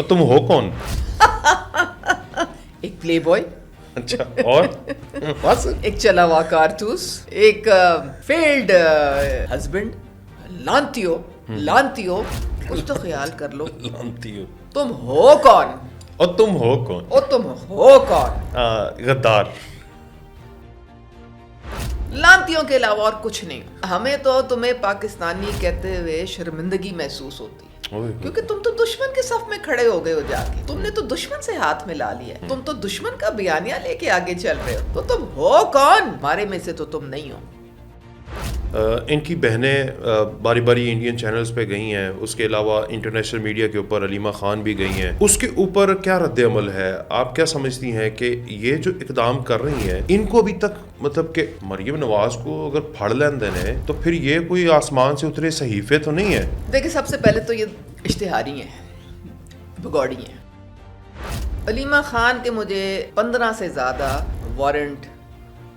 اور تم ہو کون؟ ایک پلے بوائے، اچھا، اور بس ایک چلا ہوا کارتوس، ایک فیلڈ ہسبینڈ، لانتی ہو کچھ تو خیال کر لو. لانتی ہو. تم ہو کون؟ اور تم ہو کون؟ اور تم ہو کون؟ غدار. لانتیوں کے علاوہ اور کچھ نہیں. ہمیں تو تمہیں پاکستانی کہتے ہوئے شرمندگی محسوس ہوتی ہے، کیونکہ تم تو دشمن کے صف میں کھڑے ہو گئے ہو. جا کے تم نے تو دشمن سے ہاتھ ملا لیا ہے، تم تو دشمن کا بیانیہ لے کے آگے چل رہے ہو. تو تم ہو کون؟ ہمارے میں سے تو تم نہیں ہو. ان کی بہنیں باری باری انڈین چینلز پہ گئی ہیں، اس کے علاوہ انٹرنیشنل میڈیا کے اوپر علیمہ خان بھی گئی ہیں. اس کے اوپر کیا رد عمل ہے؟ آپ کیا سمجھتی ہیں کہ یہ جو اقدام کر رہی ہیں ان کو ابھی تک مطلب کہ مریم نواز کو اگر پھڑ لین دینے تو پھر یہ کوئی آسمان سے اترے صحیفے تو نہیں ہے؟ دیکھیں، سب سے پہلے تو یہ اشتہاری ہیں، بگوڑی ہیں. علیمہ خان کے مجھے 15 سے زیادہ وارنٹ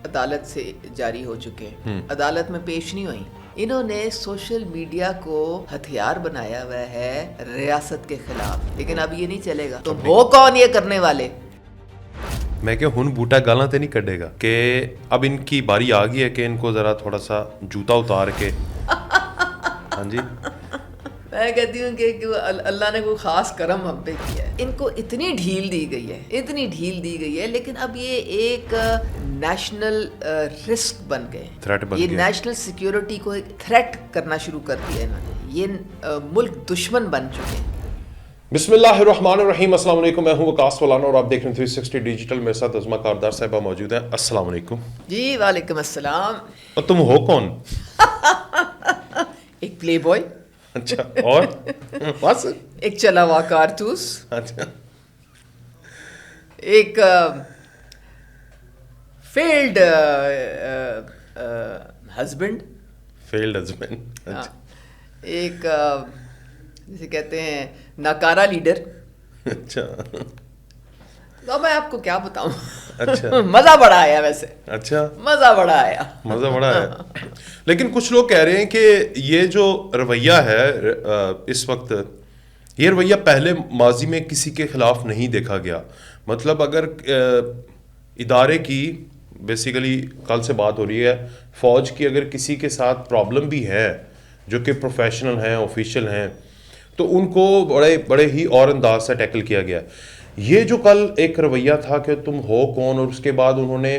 عدالت سے جاری ہو چکے ہیں، عدالت میں پیش نہیں ہوئی. انہوں نے سوشل میڈیا کو ہتھیار بنایا ہوا ہے ریاست کے خلاف. لیکن اب یہ نہیں چلے گا. تم ہو کون یہ کرنے والے؟ میں کہ ہن بوٹا گالاں تے نہیں کڈے گا کہ اب ان کی باری آ گئی ہے کہ ان کو ذرا تھوڑا سا جوتا اتار کے ہاں جی. میں کہتی ہوں کہ اللہ نے کوئی خاص کرم ہم پہ کیا ہے. ان کو اتنی ڈھیل دی گئی ہے، لیکن اب یہ ایک نیشنل رسک بن گئے، تھریٹ بن یہ گئے. نیشنل سیکیورٹی کو ایک تھریٹ کرنا شروع کر دیا انہوں نے. یہ ملک دشمن بن چکے ہیں. بسم اللہ الرحمن الرحیم. السلام علیکم، میں ہوں وقاص مولانا اور آپ دیکھ رہے ہیں 360 ڈیجیٹل. میرے ساتھ عظمہ کاردار صاحبہ موجود ہیں. السلام علیکم. جی وعلیکم السلام. اور تم ہو کون؟ ایک پلے بوائے، اچھا، اور بس ایک چلا ہوا کارتوس، اچھا، ایک فیلڈ ہسبینڈ، فیلڈ ہسبینڈ. ایک جسے کہتے ہیں ناکارہ لیڈر. اچھا تو میں آپ کو کیا بتاؤں. اچھا مزہ بڑا آیا، ویسے اچھا مزہ بڑا آیا. مزہ بڑا ہے. لیکن کچھ لوگ کہہ رہے ہیں کہ یہ جو رویہ ہے اس وقت، یہ رویہ پہلے ماضی میں کسی کے خلاف نہیں دیکھا گیا. مطلب اگر ادارے کی بیسیکلی کل سے بات ہو رہی ہے، فوج کی اگر کسی کے ساتھ پرابلم بھی ہے جو کہ پروفیشنل ہیں، آفیشیل ہیں، تو ان کو بڑے ہی اور انداز سے ٹیکل کیا گیا. یہ جو کل ایک رویہ تھا کہ تم ہو کون، اور اس کے بعد انہوں نے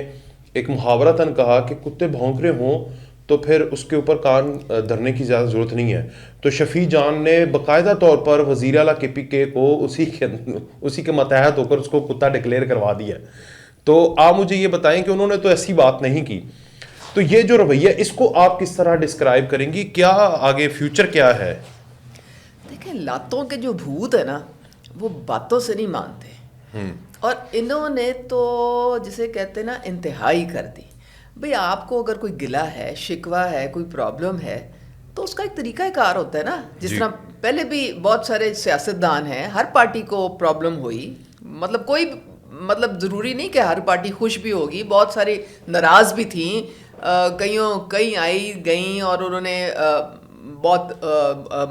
ایک محاورتاً کہا کہ کتے بھونک رہے ہوں تو پھر اس کے اوپر کان دھرنے کی زیادہ ضرورت نہیں ہے. تو شفیع جان نے باقاعدہ طور پر وزیر اعلیٰ کے پی کے کو اسی کے متحد ہو کر اس کو کتا ڈکلیئر کروا دیا. تو آپ مجھے یہ بتائیں کہ انہوں نے تو ایسی بات نہیں کی. تو یہ جو رویہ، اس کو آپ کس طرح ڈسکرائب کریں گی؟ کیا آگے فیوچر کیا ہے؟ دیکھیں، لاتوں کے جو بھوت ہے نا، وہ باتوں سے نہیں مانتے. اور انہوں نے تو جسے کہتے ہیں نا انتہائی کر دی. بھئی آپ کو اگر کوئی گلہ ہے، شکوہ ہے، کوئی پرابلم ہے، تو اس کا ایک طریقہ کار ہوتا ہے نا. جس طرح پہلے بھی بہت سارے سیاستدان ہیں، ہر پارٹی کو پرابلم ہوئی. مطلب کوئی ضروری نہیں کہ ہر پارٹی خوش بھی ہوگی. بہت ساری ناراض بھی تھیں، کئی آئی گئیں اور انہوں نے بہت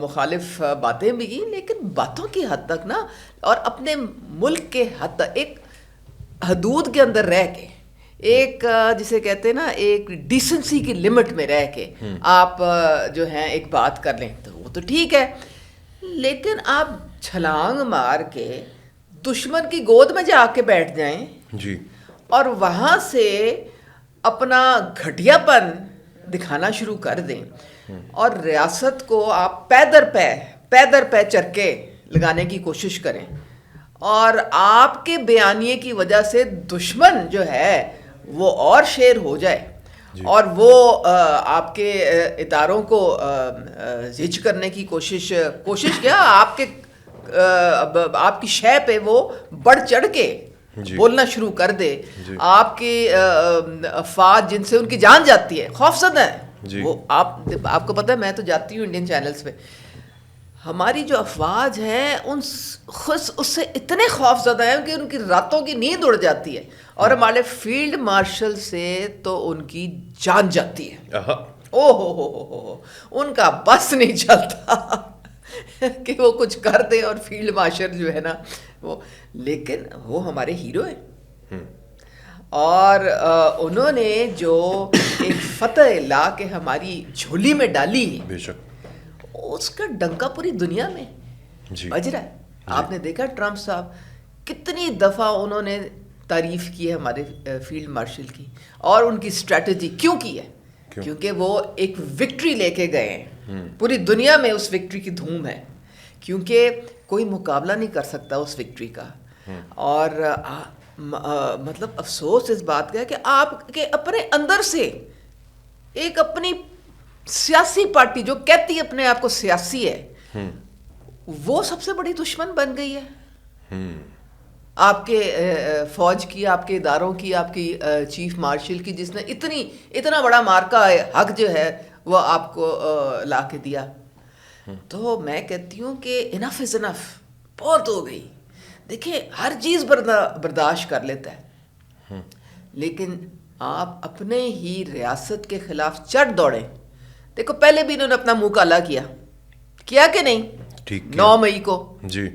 مخالف باتیں بھی کی. لیکن باتوں کی حد تک نا، اور اپنے ملک کے حد تک ایک حدود کے اندر رہ کے، ایک جسے کہتے ہیں نا ایک ڈیسنسی کی لمٹ میں رہ کے آپ جو ہیں ایک بات کر لیں تو وہ تو ٹھیک ہے. لیکن آپ چھلانگ مار کے دشمن کی گود میں جا کے بیٹھ جائیں جی، اور وہاں سے اپنا گھٹیا پن دکھانا شروع کر دیں، اور ریاست کو آپ پیدر پہ چرکے لگانے کی کوشش کریں، اور آپ کے بیانیے کی وجہ سے دشمن جو ہے وہ اور شیر ہو جائے اور وہ آپ کے اداروں کو زج کرنے کی کوشش کیا، آپ کی شے پہ وہ بڑھ چڑھ کے بولنا شروع کر دے. آپ کے افواج جن سے ان کی جان جاتی ہے خوفزدہ ہیں. وہ آپ کو پتہ ہے، میں تو جاتی ہوں انڈین چینلز پہ، ہماری جو افواج ہیں اس سے اتنے خوف زدہ ہیں کہ ان کی راتوں کی نیند اڑ جاتی ہے، اور ہمارے فیلڈ مارشل سے تو ان کی جان جاتی ہے. او ہو ان کا بس نہیں چلتا. کہ وہ کچھ کر دیں اور فیلڈ مارشل جو ہے نا وہ, لیکن وہ ہمارے ہیرو ہیں. اور انہوں نے جو ایک فتح لا کے ہماری جھولی میں ڈالی ہے, بے شک, اس کا ڈنکا پوری دنیا میں بج رہا ہے. آپ نے دیکھا ٹرمپ صاحب کتنی دفعہ انہوں نے تعریف کی ہے ہمارے فیلڈ مارشل کی, اور ان کی اسٹریٹجی کیوں کی ہے, کیونکہ وہ ایک وکٹری لے کے گئے ہیں. پوری دنیا میں اس وکٹری کی دھوم ہے, کیونکہ کوئی مقابلہ نہیں کر سکتا اس وکٹری کا. اور مطلب افسوس اس بات کا ہے کہ آپ کے اپنے اندر سے ایک اپنی سیاسی پارٹی جو کہتی اپنے آپ کو سیاسی ہے, وہ سب سے بڑی دشمن بن گئی ہے آپ کے فوج کی, آپ کے اداروں کی, آپ کی چیف مارشل کی, جس نے اتنا بڑا مارکا حق جو ہے وہ آپ کو لا کے دیا. تو میں کہتی ہوں کہ انف از انف, بہت ہو گئی. دیکھیں ہر چیز برداشت کر لیتا ہے, لیکن آپ اپنے ہی ریاست کے خلاف چڑھ دوڑیں. دیکھو پہلے بھی انہوں نے اپنا منہ کالا کیا کہ نہیں, 9 مئی کو جی,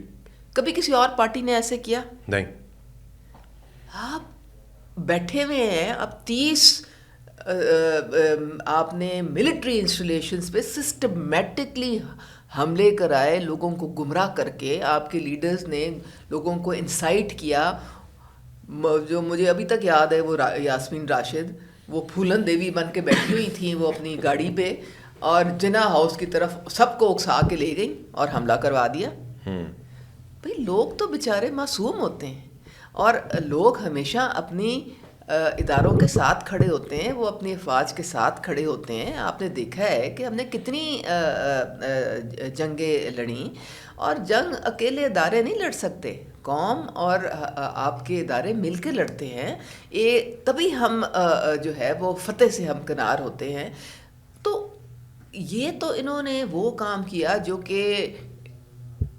کبھی کسی اور پارٹی نے ایسے کیا نہیں. آپ بیٹھے ہوئے ہیں, اب 30 آپ نے ملٹری انسٹالیشنز پہ سسٹمیٹکلی حملے کرائے, لوگوں کو گمراہ کر کے. آپ کے لیڈرز نے لوگوں کو انسائٹ کیا. جو مجھے ابھی تک یاد ہے وہ یاسمین راشد, وہ پھولن دیوی بن کے بیٹھی ہوئی تھیں وہ اپنی گاڑی پہ, اور جنا ہاؤس کی طرف سب کو اکسا کے لے گئیں اور حملہ کروا دیا. بھئی لوگ تو بیچارے معصوم ہوتے ہیں, اور لوگ ہمیشہ اپنی اداروں کے ساتھ کھڑے ہوتے ہیں, وہ اپنی افواج کے ساتھ کھڑے ہوتے ہیں. آپ نے دیکھا ہے کہ ہم نے کتنی جنگیں لڑیں, اور جنگ اکیلے ادارے نہیں لڑ سکتے, قوم اور آپ کے ادارے مل کے لڑتے ہیں. تبھی ہم جو ہے وہ فتح سے ہمکنار ہوتے ہیں. تو یہ تو انہوں نے وہ کام کیا جو کہ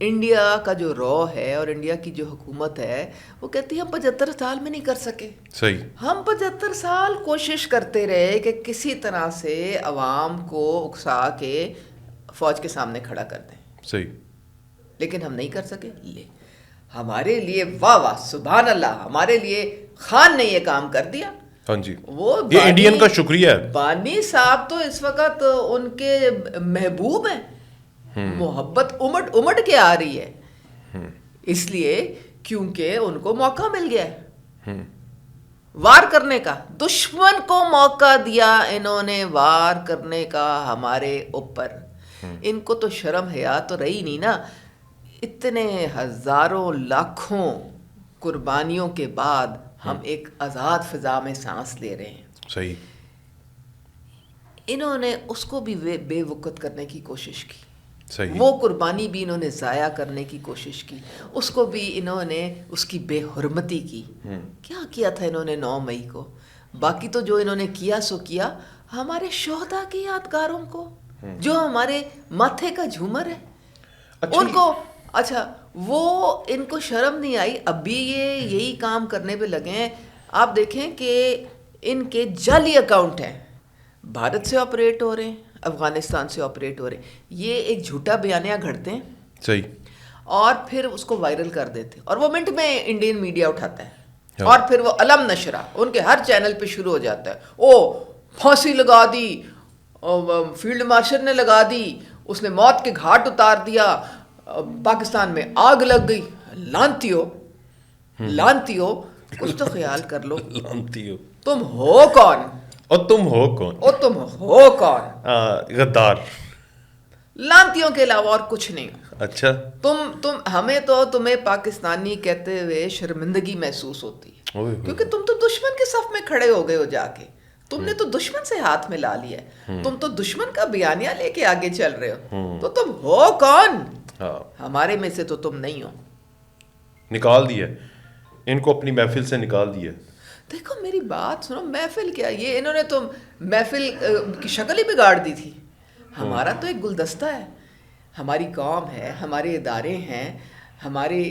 انڈیا کا جو رو ہے اور انڈیا کی جو حکومت ہے وہ کہتی ہے ہم 75 سال میں نہیں کر سکے. صحیح. ہم 75 سال کوشش کرتے رہے کہ کسی طرح سے عوام کو اکسا کے فوج کے سامنے کھڑا کر دیں. صحیح. لیکن ہم نہیں کر سکے. ہمارے لیے واہ واہ سبحان اللہ, ہمارے لیے خان نے یہ کام کر دیا. ہاں جی, وہ یہ انڈین کا شکریہ ہے. بانی صاحب تو اس وقت ان کے محبوب ہیں, محبت امٹ کے آ رہی ہے, اس لیے کیونکہ ان کو موقع مل گیا ہے وار کرنے کا. دشمن کو موقع دیا انہوں نے وار کرنے کا ہمارے اوپر. ان کو تو شرم حیا تو رہی نہیں نا. اتنے ہزاروں لاکھوں قربانیوں کے بعد ہم ایک آزاد فضا میں سانس لے رہے ہیں. صحیح. انہوں نے اس کو بھی بے وقت کرنے کی کوشش کی. صحیح. وہ قربانی بھی انہوں نے ضائع کرنے کی کوشش کی, اس کو بھی انہوں نے اس کی بے حرمتی کی. کیا کیا تھا انہوں نے 9 مئی کو؟ باقی تو جو انہوں نے کیا سو کیا. ہمارے شہداء کی یادگاروں کو, جو ہمارے ماتھے کا جھومر ہے, ان کو اچھا وہ ان کو شرم نہیں آئی. اب بھی یہ یہی کام کرنے پہ لگے ہیں. آپ دیکھیں کہ ان کے جعلی اکاؤنٹ ہیں, بھارت سے آپریٹ ہو رہے ہیں, افغانستان سے آپریٹ ہو رہے ہیں. یہ ایک جھوٹا بیانیہ گھڑتے ہیں. صحیح. اور پھر اس کو وائرل کر دیتے ہیں, اور وہ منٹ میں انڈین میڈیا اٹھاتا ہے, اور پھر وہ علم نشرہ ان کے ہر چینل پہ شروع ہو جاتا ہے. او پھانسی لگا دی, فیلڈ مارشل نے لگا دی, اس نے موت کے گھاٹ اتار دیا, پاکستان میں آگ لگ گئی. لانتی ہو کچھ تو خیال کر لو. لانتی ہو. تم ہو کون؟ اور تم ہو کون؟ اور تم ہو کون؟ غدار. لانتیوں کے علاوہ اور کچھ نہیں. اچھا. تم ہمیں تو تمہیں پاکستانی کہتے ہوئے شرمندگی محسوس ہوتی ہے, کیونکہ تم تو دشمن کے صف میں کھڑے ہو گئے ہو جا کے. تم نے تو دشمن سے ہاتھ میں لا لیا ہے. تم تو دشمن کا بیانیہ لے کے آگے چل رہے ہو. تو تم ہو کون؟ ہمارے میں سے تو تم نہیں ہو. نکال دیا ان کو, اپنی محفل سے نکال دیا. دیکھو میری بات سنو, محفل کیا, یہ انہوں نے تو محفل کی شکل ہی بگاڑ دی تھی. ہمارا تو ایک گلدستہ ہے, ہماری قوم ہے, ہمارے ادارے ہیں, ہمارے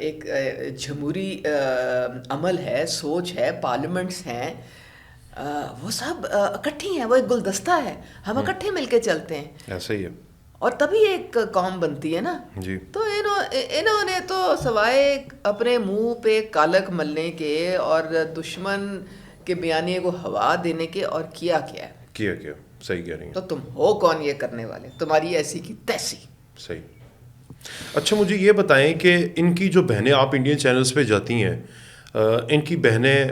ایک جمہوری عمل ہے, سوچ ہے, پارلیمنٹس ہیں, وہ سب اکٹھی ہیں. وہ ایک گلدستہ ہے, ہم اکٹھے مل کے چلتے ہیں. ایسا ہی ہے. اور تبھی ایک قوم بنتی ہے نا. جی. تو انہوں نے تو سوائے اپنے منہ پہ کالک ملنے کے اور دشمن کے بیانیے کو ہوا دینے کے اور کیا ہے. کیا صحیح کہہ رہی ہیں. تو تم ہو کون یہ کرنے والے؟ تمہاری ایسی کی تیسی. صحیح. اچھا مجھے یہ بتائیں کہ ان کی جو بہنیں، آپ انڈین چینلز پہ جاتی ہیں، ان کی بہنیں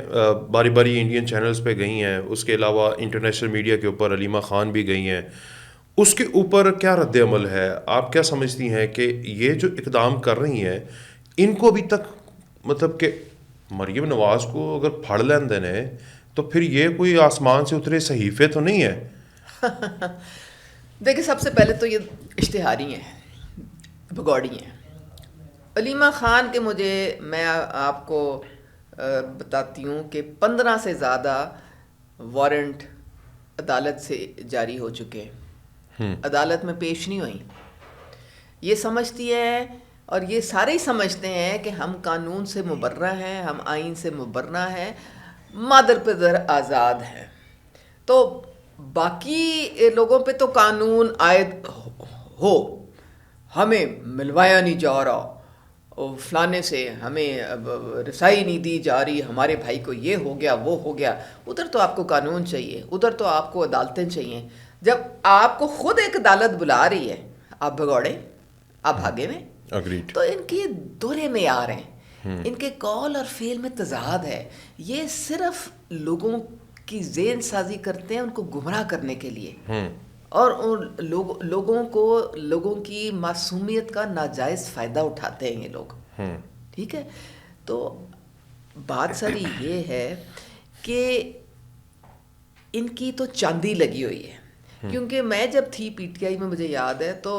باری باری انڈین چینلز پہ گئی ہیں، اس کے علاوہ انٹرنیشنل میڈیا کے اوپر علیمہ خان بھی گئی ہیں، اس کے اوپر کیا رد عمل ہے؟ آپ کیا سمجھتی ہیں کہ یہ جو اقدام کر رہی ہیں ان کو ابھی تک مطلب کہ مریم نواز کو اگر پھڑ لین دینے تو پھر یہ کوئی آسمان سے اترے صحیفے تو نہیں ہے؟ دیکھیں سب سے پہلے تو یہ اشتہاری ہیں، بگوڑی ہیں. علیمہ خان کے میں آپ کو بتاتی ہوں کہ 15 سے زیادہ وارنٹ عدالت سے جاری ہو چکے ہیں، عدالت میں پیش نہیں ہوئی. یہ سمجھتی ہے اور یہ سارے ہی سمجھتے ہیں کہ ہم قانون سے مبرہ ہیں، ہم آئین سے مبرہ ہیں، مادر پدر آزاد ہیں. تو باقی لوگوں پہ تو قانون عائد ہو، ہمیں ملوایا نہیں جا رہا، فلانے سے ہمیں رسائی نہیں دی جا رہی، ہمارے بھائی کو یہ ہو گیا وہ ہو گیا. ادھر تو آپ کو قانون چاہیے، ادھر تو آپ کو عدالتیں چاہیے. جب آپ کو خود ایک عدالت بلا رہی ہے آپ بھگوڑے، آپ بھاگے میں. تو ان کے دورے میں آ رہے ہیں، ان کے قول اور فعل میں تضاد ہے. یہ صرف لوگوں کی ذہن سازی کرتے ہیں ان کو گمراہ کرنے کے لیے، اور لوگوں کی معصومیت کا ناجائز فائدہ اٹھاتے ہیں یہ لوگ. ٹھیک ہے. تو بات ساری یہ ہے کہ ان کی تو چاندی لگی ہوئی ہے. کیونکہ میں جب تھی پی ٹی آئی میں، مجھے یاد ہے، تو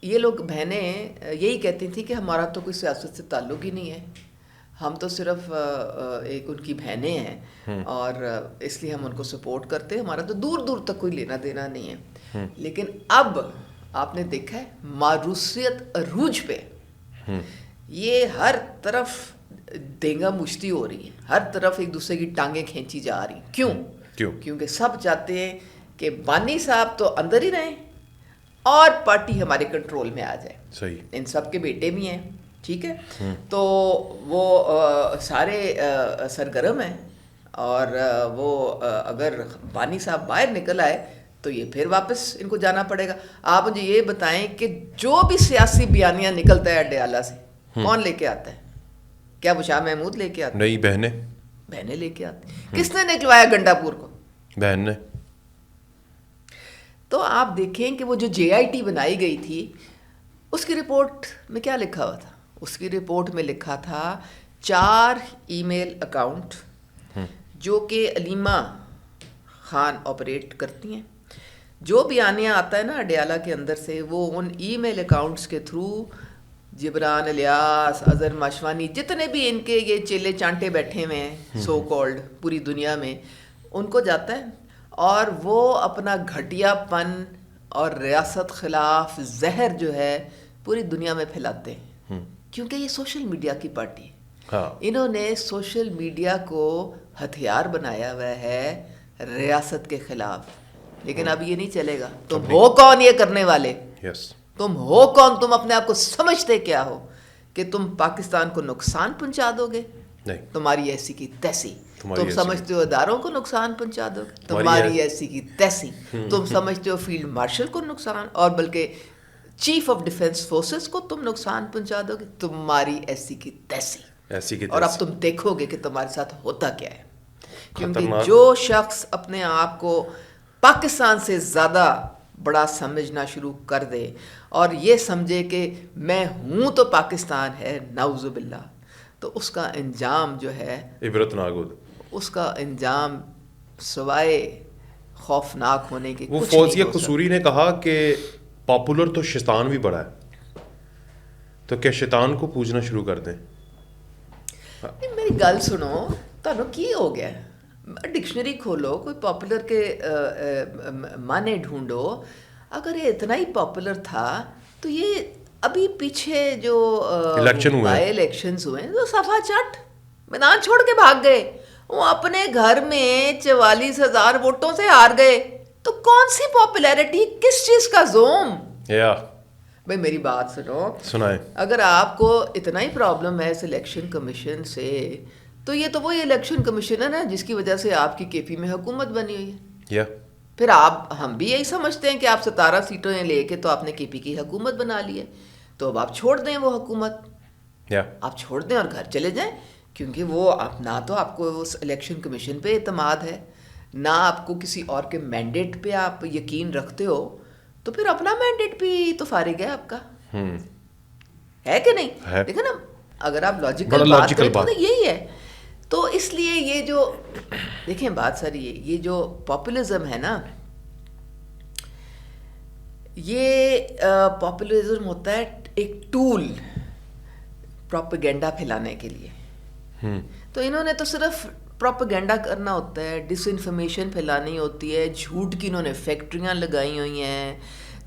یہ لوگ بہنیں یہی کہتی تھیں کہ ہمارا تو کوئی سیاست سے تعلق ہی نہیں ہے، ہم تو صرف ایک ان کی بہنیں ہیں اور اس لیے ہم ان کو سپورٹ کرتے ہیں، ہمارا تو دور دور تک کوئی لینا دینا نہیں ہے. لیکن اب آپ نے دیکھا ہے معروثیت عروج پہ، یہ ہر طرف دینگا مشتی ہو رہی ہے، ہر طرف ایک دوسرے کی ٹانگیں کھینچی جا رہی. کیوں؟ کیونکہ سب چاہتے ہیں کہ بانی صاحب تو اندر ہی رہیں اور پارٹی ہمارے کنٹرول میں آ جائے. صحیح. ان سب کے بیٹے بھی ہیں، ٹھیک ہے. تو وہ سارے سرگرم ہیں، اور وہ اگر بانی صاحب باہر نکل آئے تو یہ پھر واپس ان کو جانا پڑے گا. آپ مجھے یہ بتائیں کہ جو بھی سیاسی بیانیہ نکلتا ہے اڈیالہ سے، کون لے کے آتا ہے؟ کیا وہ شاہ محمود لے کے آتے؟ نہیں، بہنیں لے کے آتی. کس نے نکلوایا گنڈا پور کو؟ بہن نے. تو آپ دیکھیں کہ وہ جو جے آئی ٹی بنائی گئی تھی، اس کی رپورٹ میں کیا لکھا ہوا تھا؟ اس کی رپورٹ میں لکھا تھا 4 ای میل اکاؤنٹ جو کہ علیمہ خان آپریٹ کرتی ہیں. جو بیانیہ آتا ہے نا اڈیالہ کے اندر سے، وہ ان ای میل اکاؤنٹس کے تھرو جبران الیاس، اظہر ماشوانی، جتنے بھی ان کے یہ چیلے چانٹے بیٹھے ہوئے ہیں سو کالڈ پوری دنیا میں، ان کو جاتا ہے اور وہ اپنا گھٹیا پن اور ریاست خلاف زہر جو ہے پوری دنیا میں پھیلاتے ہیں. کیونکہ یہ سوشل میڈیا کی پارٹی ہے. انہوں نے سوشل میڈیا کو ہتھیار بنایا ہوا ہے ریاست کے خلاف. لیکن اب یہ نہیں چلے گا. تم ہو کون یہ کرنے والے؟ تم ہو کون؟ تم اپنے آپ کو سمجھتے کیا ہو کہ تم پاکستان کو نقصان پہنچا دو گے؟ تمہاری ایسی کی تیسی. تم سمجھتے ہو اداروں کو نقصان پہنچا دو گے؟ تمہاری ایسی کی تیسی. تم سمجھتے ہو فیلڈ مارشل کو نقصان، اور بلکہ چیف آف ڈیفنس فورسز کو تم نقصان پہنچا دو گے؟ تمہاری ایسی کی تیسی. اور اب تم دیکھو گے کہ تمہارے ساتھ ہوتا کیا ہے. کیونکہ جو شخص اپنے آپ کو پاکستان سے زیادہ بڑا سمجھنا شروع کر دے اور یہ سمجھے کہ میں ہوں تو پاکستان ہے، نعوذ باللہ، تو اس کا انجام جو ہے عبرتناک ہوتا. اس کا انجام سوائے خوفناک ہونے کے. وہ فوزیہ قصوری نے کہا کہ پاپولر تو شیطان بھی بڑا ہے، تو کیا شیطان کو پوجنا شروع کر دیں؟ میری گل سنو، تانوں کی ہو گیا؟ ڈکشنری کھولو، کوئی پاپولر کے معنی ڈھونڈو. اگر یہ اتنا ہی پاپولر تھا تو یہ ابھی پیچھے جو الیکشنز ہوئے تو صفا چٹ میدان چھوڑ کے بھاگ گئے. وہ اپنے گھر میں 44,000 ووٹوں سے ہار گئے. تو کون سی پاپولیرٹی, کس چیز کا زوم؟ یا بھائی میری بات سنو, سنائیں. اگر آپ کو اتنا ہی پرابلم ہے اس الیکشن کمیشن سے, تو یہ تو وہی الیکشن کمیشنر ہے جس کی وجہ سے آپ کی کے پی میں حکومت بنی ہوئی ہے. یا پھر ہم بھی یہی سمجھتے ہیں کہ آپ 17 سیٹیں لے کے تو آپ نے کے پی کی حکومت بنا لی ہے, تو اب آپ چھوڑ دیں وہ حکومت, آپ چھوڑ دیں اور گھر چلے جائیں, کیونکہ وہ نہ تو آپ کو اس الیکشن کمیشن پہ اعتماد ہے, نہ آپ کو کسی اور کے مینڈیٹ پہ آپ یقین رکھتے ہو, تو پھر اپنا مینڈیٹ بھی تو فارغ ہے آپ کا, ہے کہ نہیں؟ لیکن اگر آپ لاجیکل بات کریں تو یہی ہے. تو اس لیے یہ جو دیکھیں بات ساری ہے, یہ جو پاپولزم ہے نا, یہ پاپولزم ہوتا ہے ایک ٹول پروپیگنڈا پھیلانے کے لیے. تو انہوں نے تو صرف پروپیگنڈا کرنا ہوتا ہے, ڈس انفارمیشن پھیلانی ہوتی ہے, جھوٹ کی انہوں نے فیکٹریاں لگائی ہوئی ہیں.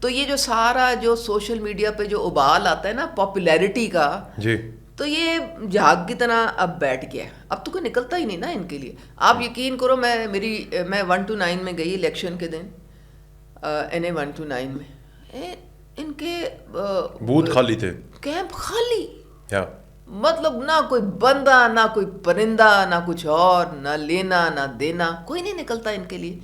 تو یہ جو سارا جو سوشل میڈیا پہ جو ابال آتا ہے نا پاپولیرٹی کا, جی, تو یہ جھاگ کی طرح اب بیٹھ گیا, اب تو کوئی نکلتا ہی نہیں نا ان کے لیے. آپ یقین کرو, میں 1 to 9 میں گئی الیکشن کے دن, NA 1 to 9 میں, ان کے بوتھ خالی تھے, کیمپ خالی, یا مطلب نہ کوئی بندہ, نہ کوئی پرندہ, نہ کچھ اور, نہ لینا نہ دینا, کوئی نہیں نکلتا ان کے لیے.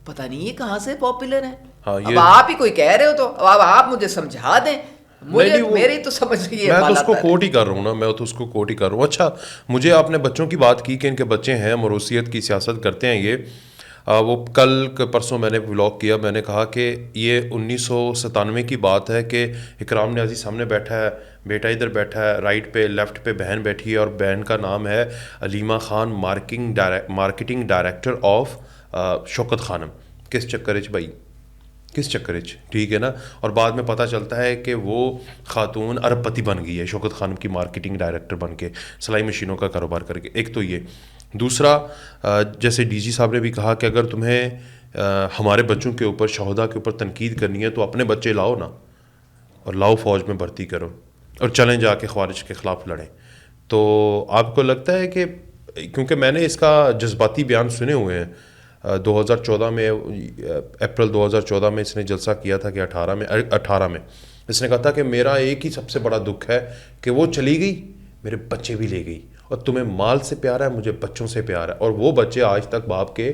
پتہ نہیں یہ کہاں سے پاپولر ہے. اب آپ ہی کوئی کہہ رہے ہو تو اب آپ مجھے سمجھا دیں, مجھے میری تو سمجھ رہی ہے. میں تو اس کو کوٹ ہی کر رہا ہوں نا, میں تو اس کو کوٹ ہی کر رہا ہوں. اچھا, مجھے آپ نے بچوں کی بات کی کہ ان کے بچے ہیں, موروثیت کی سیاست کرتے ہیں. یہ وہ کل پرسوں میں نے ولاگ کیا, میں نے کہا کہ یہ 1997 کی بات ہے کہ اکرام نیازی سامنے بیٹھا ہے, بیٹا ادھر بیٹھا ہے, رائٹ پہ لیفٹ پہ بہن بیٹھی ہے, اور بہن کا نام ہے Alima Khan, marketing director of شوکت خانم. کس چکر چ بھائی, کس چکر چ, ٹھیک ہے نا. اور بعد میں پتہ چلتا ہے کہ وہ خاتون ارب پتی بن گئی ہے شوکت خانم کی مارکیٹنگ ڈائریکٹر بن کے, سلائی مشینوں کا کاروبار کر کے. ایک تو یہ. دوسرا, جیسے ڈی جی صاحب نے بھی کہا کہ اگر تمہیں ہمارے بچوں کے اوپر, شہدا کے اوپر تنقید کرنی ہے تو اپنے بچے لاؤ نا, اور لاؤ فوج میں بھرتی کرو, اور چلیں جا کے خوارج کے خلاف لڑیں. تو آپ کو لگتا ہے کہ, کیونکہ میں نے اس کا جذباتی بیان سنے ہوئے ہیں, 2014 میں, اپریل 2014 میں اس نے جلسہ کیا تھا کہ 18 میں اس نے کہا تھا کہ میرا ایک ہی سب سے بڑا دکھ ہے کہ وہ چلی گئی, میرے بچے بھی لے گئی, اور تمہیں مال سے پیار ہے, مجھے بچوں سے پیار ہے. اور وہ بچے آج تک باپ کے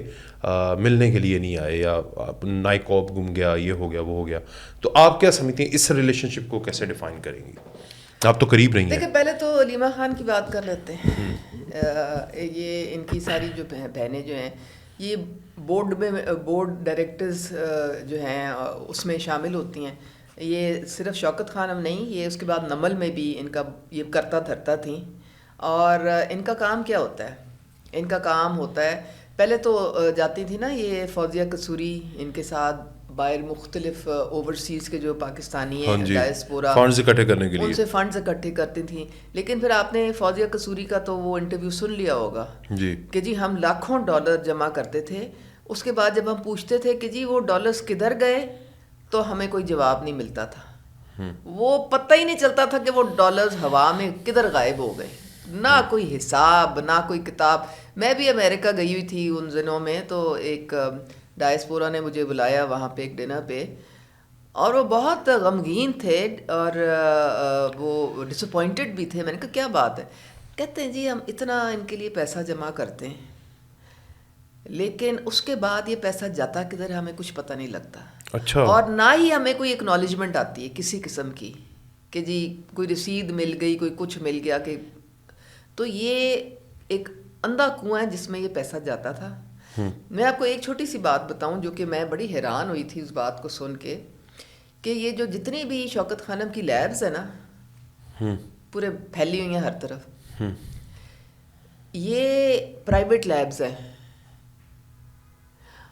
ملنے کے لیے نہیں آئے, یا نائکوب گم گیا, یہ ہو گیا, وہ ہو گیا. تو آپ کیا سمجھتے ہیں اس ریلیشن شپ کو کیسے ڈیفائن کریں گی؟ آپ تو قریب رہی ہیں. دیکھیں پہلے تو علیمہ خان کی بات کر لیتے ہیں. یہ ان کی ساری جو بہنیں جو ہیں, یہ بورڈ ڈائریکٹرز جو ہیں اس میں شامل ہوتی ہیں. یہ صرف شوکت خانم نہیں, یہ اس کے بعد نمل میں بھی ان کا یہ کرتا دھرتا تھیں. اور ان کا کام کیا ہوتا ہے؟ ان کا کام ہوتا ہے, پہلے تو جاتی تھی نا یہ فوزیہ قصوری ان کے ساتھ باہر مختلف اوورسیز کے جو پاکستانی ہیں ڈائسپورا, فنڈز اکٹھے کرنے کے لیے, ان سے فنڈز اکٹھے کرتی تھیں. لیکن پھر آپ نے فوزیہ قصوری کا تو وہ انٹرویو سن لیا ہوگا جی, کہ جی ہم لاکھوں ڈالر جمع کرتے تھے, اس کے بعد جب ہم پوچھتے تھے کہ جی وہ ڈالرز کدھر گئے, تو ہمیں کوئی جواب نہیں ملتا تھا. وہ پتہ ہی نہیں چلتا تھا کہ وہ ڈالرز ہوا میں کدھر غائب ہو گئے, نہ کوئی حساب, نہ کوئی کتاب. میں بھی امریکہ گئی ہوئی تھی ان دنوں میں, تو ایک ڈائسپورا نے مجھے بلایا وہاں پہ ایک ڈنر پہ, اور وہ بہت غمگین تھے اور وہ ڈس اپوائنٹڈ بھی تھے. میں نے کہا کیا بات ہے؟ کہتے ہیں جی ہم اتنا ان کے لیے پیسہ جمع کرتے ہیں, لیکن اس کے بعد یہ پیسہ جاتا کدھر ہمیں کچھ پتہ نہیں لگتا. اچھا, اور نہ ہی ہمیں کوئی ایکنالجمنٹ آتی ہے کسی قسم کی کہ جی کوئی رسید مل گئی, کوئی کچھ مل گیا کہ. تو یہ ایک اندھا کنواں ہے جس میں یہ پیسہ جاتا تھا. میں آپ کو ایک چھوٹی سی بات بتاؤں جو کہ میں بڑی حیران ہوئی تھی اس بات کو سن کے, کہ یہ جو جتنی بھی شوکت خانم کی لیبز ہیں نا, پورے پھیلی ہوئی ہیں ہر طرف, یہ پرائیویٹ لیبز ہیں,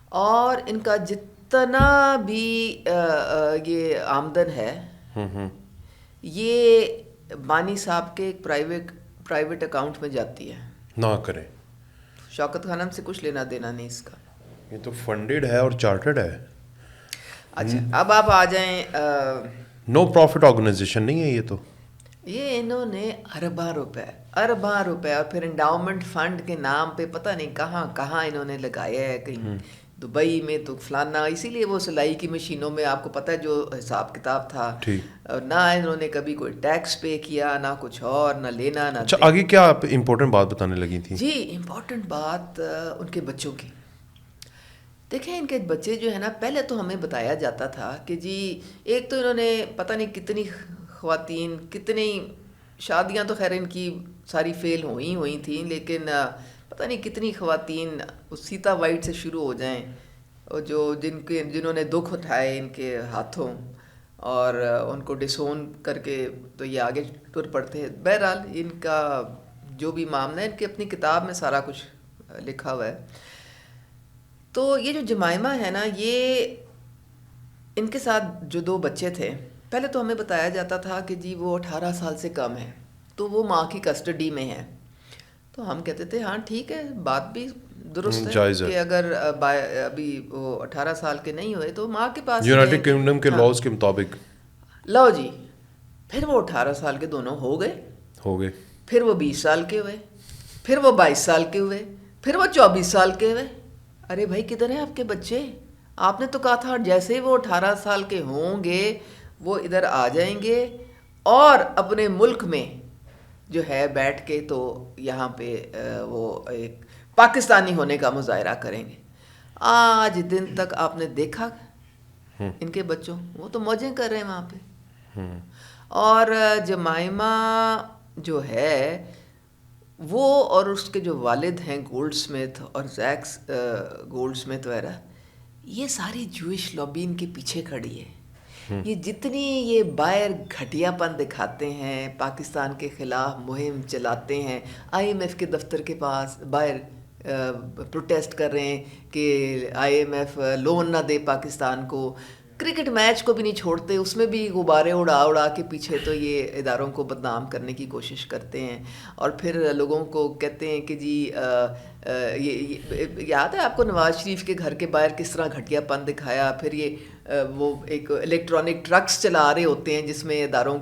اور ان کا جتنا بھی یہ آمدن ہے یہ بانی صاحب کے ایک پرائیویٹ اکاؤنٹ میں جاتی ہے. نہ کریں, شوکت خانم سے کچھ لینا دینا نہیں اس کا. یہ تو فنڈڈ ہے اور چارٹرڈ ہے. اچھا, اب آپ آ جائیں, نو پروفٹ آرگنائزیشن نہیں ہے یہ تو. یہ انہوں نے ارباں روپے, اور پھر انڈاؤمنٹ فنڈ کے نام پہ پتہ نہیں کہاں کہاں انہوں نے لگایا ہے, کہیں دبئی میں تو فلانا، اسی لیے وہ سلائی کی مشینوں میں آپ کو پتہ ہے جو حساب کتاب تھا، نہ انہوں نے کبھی کوئی ٹیکس پے کیا، نہ کچھ اور، نہ لینا نہ اچھا آگے کیا آپ امپورٹنٹ بات بتانے لگی تھیں؟ جی امپورٹنٹ بات ان کے بچوں کی. دیکھیں ان کے بچے جو ہے نا، پہلے تو ہمیں بتایا جاتا تھا کہ جی ایک تو انہوں نے پتہ نہیں کتنی خواتین، کتنی شادیاں تو خیر ان کی ساری فیل ہوئی تھیں، لیکن پتہ نہیں کتنی خواتین سیتا وائٹ سے شروع ہو جائیں، اور جو جنہوں نے دکھ اٹھائے ان کے ہاتھوں اور ان کو ڈسون کر کے تو یہ آگے ٹر پڑتے ہیں. بہرحال ان کا جو بھی معاملہ ہے ان کی اپنی کتاب میں سارا کچھ لکھا ہوا ہے. تو یہ جو جمائمہ ہے نا، یہ ان کے ساتھ جو 2 بچے تھے، پہلے تو ہمیں بتایا جاتا تھا کہ جی وہ 18 سال سے کم ہے تو وہ ماں کی کسٹڈی میں ہے. تو ہم کہتے تھے ہاں ٹھیک ہے، بات بھی درست ہے کہ اگر ابھی وہ 18 سال کے نہیں ہوئے تو ماں کے پاس یونائٹڈ کنگڈم کے لاز کے مطابق لو جی. پھر وہ 18 سال کے دونوں ہو گئے، پھر وہ 20 سال کے ہوئے، پھر وہ 22 سال کے ہوئے، پھر وہ 24 سال کے ہوئے. ارے بھائی کدھر ہیں آپ کے بچے؟ آپ نے تو کہا تھا جیسے ہی وہ 18 سال کے ہوں گے وہ ادھر آ جائیں گے اور اپنے ملک میں جو ہے بیٹھ کے تو یہاں پہ وہ ایک پاکستانی ہونے کا مظاہرہ کریں گے. آج دن تک آپ نے دیکھا ان کے بچوں، وہ تو موجیں کر رہے ہیں وہاں پہ. اور جمائمہ جو ہے وہ اور اس کے جو والد ہیں گولڈ سمتھ اور زیکس گولڈ سمتھ وغیرہ، یہ ساری جوئش لابی ان کے پیچھے کھڑی ہے. یہ جتنی یہ باہر گھٹیا پن دکھاتے ہیں، پاکستان کے خلاف مہم چلاتے ہیں، IMF کے دفتر کے پاس باہر پروٹیسٹ کر رہے ہیں کہ IMF لون نہ دے پاکستان کو، کرکٹ میچ کو بھی نہیں چھوڑتے، اس میں بھی غبارے اڑا کے پیچھے تو یہ اداروں کو بدنام کرنے کی کوشش کرتے ہیں. اور پھر لوگوں کو کہتے ہیں کہ جی یاد ہے آپ کو نواز شریف کے گھر کے باہر کس طرح گھٹیا پن دکھایا. پھر یہ وہ ایک الیکٹرانک ٹرکس چلا رہے ہوتے ہیں جس میں اداروں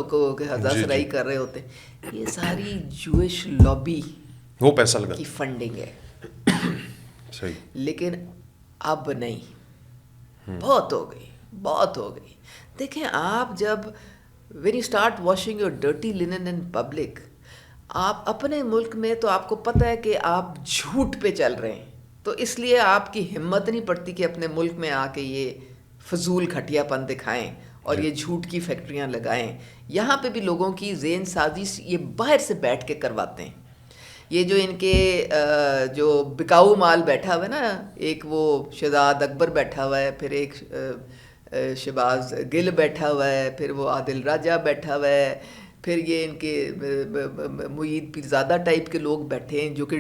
کو ہزا سرائی کر رہے ہوتے ہیں. یہ ساری جوئش لابی وہ پیسہ لگا کی فنڈنگ ہے. صحیح. لیکن اب نہیں، بہت ہو گئی. دیکھیں آپ جب when you start washing your dirty linen in public، آپ اپنے ملک میں تو آپ کو پتہ ہے کہ آپ جھوٹ پہ چل رہے ہیں، تو اس لیے آپ کی ہمت نہیں پڑتی کہ اپنے ملک میں آ کے یہ فضول گھٹیا پن دکھائیں اور یہ جھوٹ کی فیکٹریاں لگائیں. یہاں پہ بھی لوگوں کی ذہن سازی یہ باہر سے بیٹھ کے کرواتے ہیں. یہ جو ان کے جو بکاؤ مال بیٹھا ہوا ہے نا، ایک وہ شہزاد اکبر بیٹھا ہوا ہے، پھر ایک شہباز گل بیٹھا ہوا ہے، پھر وہ عادل راجہ بیٹھا ہوا ہے، پھر یہ ان کے معید پیرزادہ ٹائپ کے لوگ بیٹھے ہیں جو کہ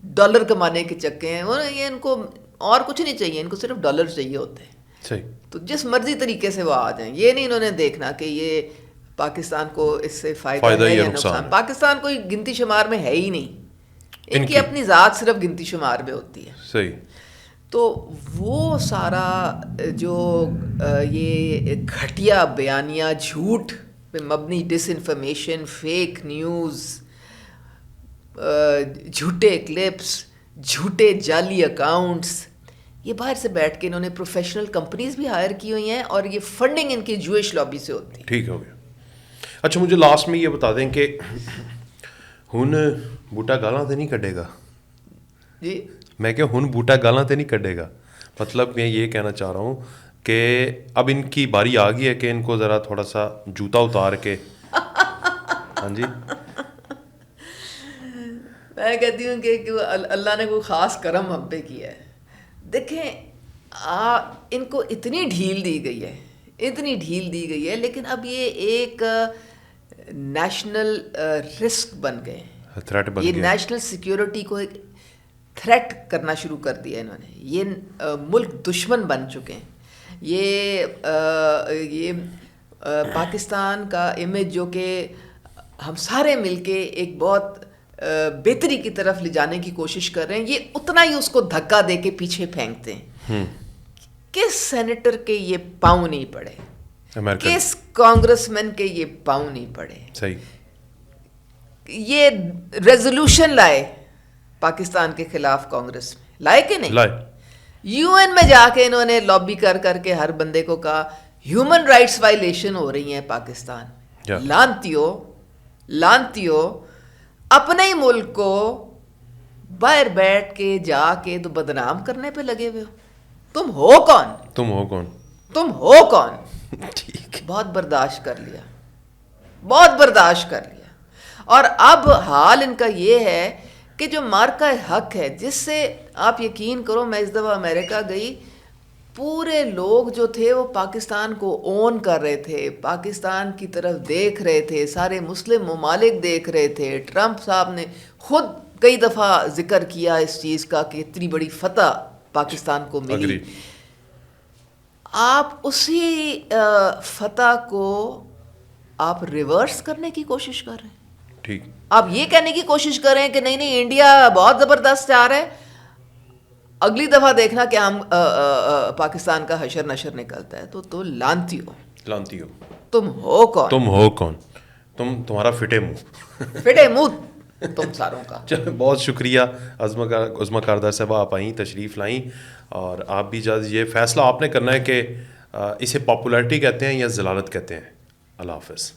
ڈالر کمانے کے چکے ہیں. اور یہ ان کو اور کچھ نہیں چاہیے، ان کو صرف ڈالر چاہیے ہوتے ہیں. صحیح. تو جس مرضی طریقے سے وہ آ جائیں، یہ نہیں انہوں نے دیکھنا کہ یہ پاکستان کو اس سے فائدہ ہے یا نقصان. پاکستان کوئی گنتی شمار میں ہے ہی نہیں، ان کی اپنی ذات صرف گنتی شمار میں ہوتی ہے. صحیح. تو وہ سارا جو یہ گھٹیا بیانیہ، جھوٹ پہ مبنی ڈس انفارمیشن، فیک نیوز، جھوٹے کلپس، جھوٹے جعلی اکاؤنٹس، یہ باہر سے بیٹھ کے انہوں نے پروفیشنل کمپنیز بھی ہائر کی ہوئی ہیں اور یہ فنڈنگ ان کی جوئش لابی سے ہوتی ہے. ٹھیک ہو گیا. اچھا مجھے لاسٹ میں یہ بتا دیں کہ ہن بوٹا گالاں تے نہیں کڈے گا. جی میں کہ ہن بوٹا گالاں تے نہیں کڈے گا، مطلب میں یہ کہنا چاہ رہا ہوں کہ اب ان کی باری آ گئی ہے کہ ان کو ذرا تھوڑا سا جوتا اتار کے ہاں جی. میں کہتی ہوں کہ اللہ نے کوئی خاص کرم ہم پہ کیا ہے. دیکھیں ان کو اتنی ڈھیل دی گئی ہے، لیکن اب یہ ایک نیشنل رسک بن گئے، یہ نیشنل سیکیورٹی کو ایک تھریٹ کرنا شروع کر دیا انہوں نے. یہ ملک دشمن بن چکے ہیں. یہ پاکستان کا امیج جو کہ ہم سارے مل کے ایک بہت بہتری کی طرف لے جانے کی کوشش کر رہے ہیں، یہ اتنا ہی اس کو دھکا دے کے پیچھے پھینکتے ہیں. کس سینیٹر کے یہ پاؤں نہیں پڑے، کس کانگریس مین کے یہ پاؤں نہیں پڑے. صحیح. یہ ریزولوشن لائے پاکستان کے خلاف، کانگریس میں لائے کہ نہیں؟ لائے. یو این میں جا کے انہوں نے لابی کر کر کے ہر بندے کو کہا ہیومن رائٹس وائلیشن ہو رہی ہیں پاکستان میں. لانتیو اپنے ہی ملک کو باہر بیٹھ کے جا کے تو بدنام کرنے پہ لگے ہوئے ہو. تم ہو کون؟ ٹھیک. بہت برداشت کر لیا. اور اب حال ان کا یہ ہے کہ جو مارکہ حق ہے, جس سے آپ یقین کرو میں اس دفعہ امریکہ گئی, پورے لوگ جو تھے وہ پاکستان کو اون کر رہے تھے, پاکستان کی طرف دیکھ رہے تھے, سارے مسلم ممالک دیکھ رہے تھے. ٹرمپ صاحب نے خود کئی دفعہ ذکر کیا اس چیز کا کہ اتنی بڑی فتح پاکستان کو ملی. آپ اسی فتح کو آپ ریورس کرنے کی کوشش کر رہے ہیں. ٹھیک. آپ یہ کہنے کی کوشش کریں کہ نہیں انڈیا بہت زبردست جا رہا ہے, اگلی دفعہ دیکھنا کہ ہم پاکستان کا حشر نشر نکلتا ہے. تو لانتی ہو. تم ہو کون؟ تمہارا فٹے منہ تم ساروں کا. چلو بہت شکریہ عظمیٰ کاردار صاحبہ, آپ آئیں, تشریف لائیں, اور آپ بھی یہ فیصلہ آپ نے کرنا ہے کہ اسے پاپولیرٹی کہتے ہیں یا ضلالت کہتے ہیں. اللہ حافظ.